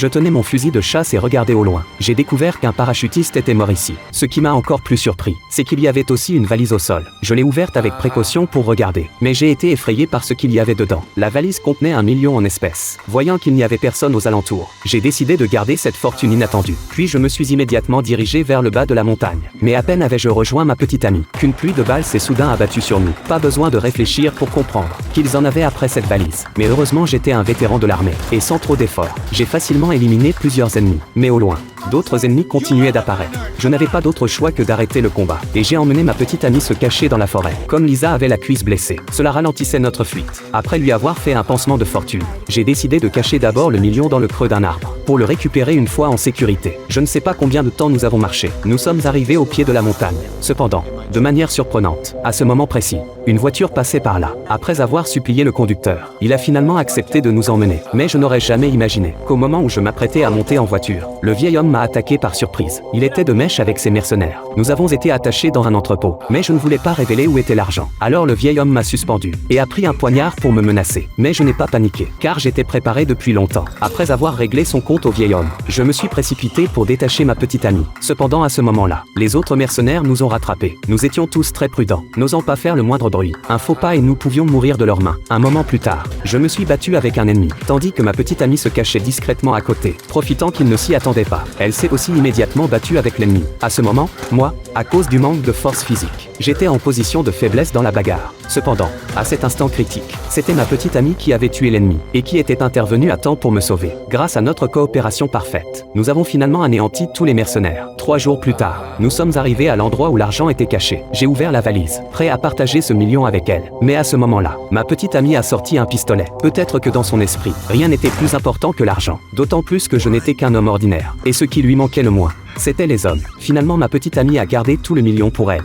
Je tenais mon fusil de chasse et regardais au loin. J'ai découvert qu'un parachutiste était mort ici. Ce qui m'a encore plus surpris, c'est qu'il y avait aussi une valise au sol. Je l'ai ouverte avec précaution pour regarder, mais j'ai été effrayé par ce qu'il y avait dedans. La valise contenait 1 million en espèces. Voyant qu'il n'y avait personne aux alentours, j'ai décidé de garder cette fortune inattendue. Puis je me suis immédiatement dirigé vers le bas de la montagne. Mais à peine avais-je rejoint ma petite amie, qu'une pluie de balles s'est soudain abattue sur nous. Pas besoin de réfléchir pour comprendre qu'ils en avaient après cette valise. Mais heureusement j'étais un vétéran de l'armée, et sans trop d'efforts, j'ai facilement éliminé plusieurs ennemis. Mais au loin, d'autres ennemis continuaient d'apparaître. Je n'avais pas d'autre choix que d'arrêter le combat, et j'ai emmené ma petite amie se cacher dans la forêt. Comme Lisa avait la cuisse blessée, cela ralentissait notre fuite. Après lui avoir fait un pansement de fortune, j'ai décidé de cacher d'abord le million dans le creux d'un arbre, pour le récupérer une fois en sécurité. Je ne sais pas combien de temps nous avons marché. Nous sommes arrivés au pied de la montagne. Cependant, de manière surprenante, à ce moment précis, une voiture passait par là. Après avoir supplié le conducteur, il a finalement accepté de nous emmener. Mais je n'aurais jamais imaginé qu'au moment où je m'apprêtais à monter en voiture, le vieil homme m'a attaqué par surprise. Il était de mèche avec ses mercenaires. Nous avons été attachés dans un entrepôt, mais je ne voulais pas révéler où était l'argent. Alors le vieil homme m'a suspendu et a pris un poignard pour me menacer. Mais je n'ai pas paniqué, car j'étais préparé depuis longtemps. Après avoir réglé son compte au vieil homme, je me suis précipité pour détacher ma petite amie. Cependant à ce moment-là, les autres mercenaires nous ont rattrapés. Nous étions tous très prudents, n'osant pas faire le moindre bruit. Un faux pas et nous pouvions mourir de leurs mains. Un moment plus tard, je me suis battu avec un ennemi, tandis que ma petite amie se cachait discrètement à côté, profitant qu'il ne s'y attendait pas. Elle s'est aussi immédiatement battue avec l'ennemi. À ce moment, moi, à cause du manque de force physique, j'étais en position de faiblesse dans la bagarre. Cependant, à cet instant critique, c'était ma petite amie qui avait tué l'ennemi, et qui était intervenue à temps pour me sauver. Grâce à notre coopération parfaite, nous avons finalement anéanti tous les mercenaires. 3 jours plus tard, nous sommes arrivés à l'endroit où l'argent était caché. J'ai ouvert la valise, prêt à partager ce million avec elle. Mais à ce moment-là, ma petite amie a sorti un pistolet. Peut-être que dans son esprit, rien n'était plus important que l'argent. D'autant plus que je n'étais qu'un homme ordinaire. Et ce qui lui manquait le moins, c'était les hommes. Finalement ma petite amie a gardé tout le million pour elle.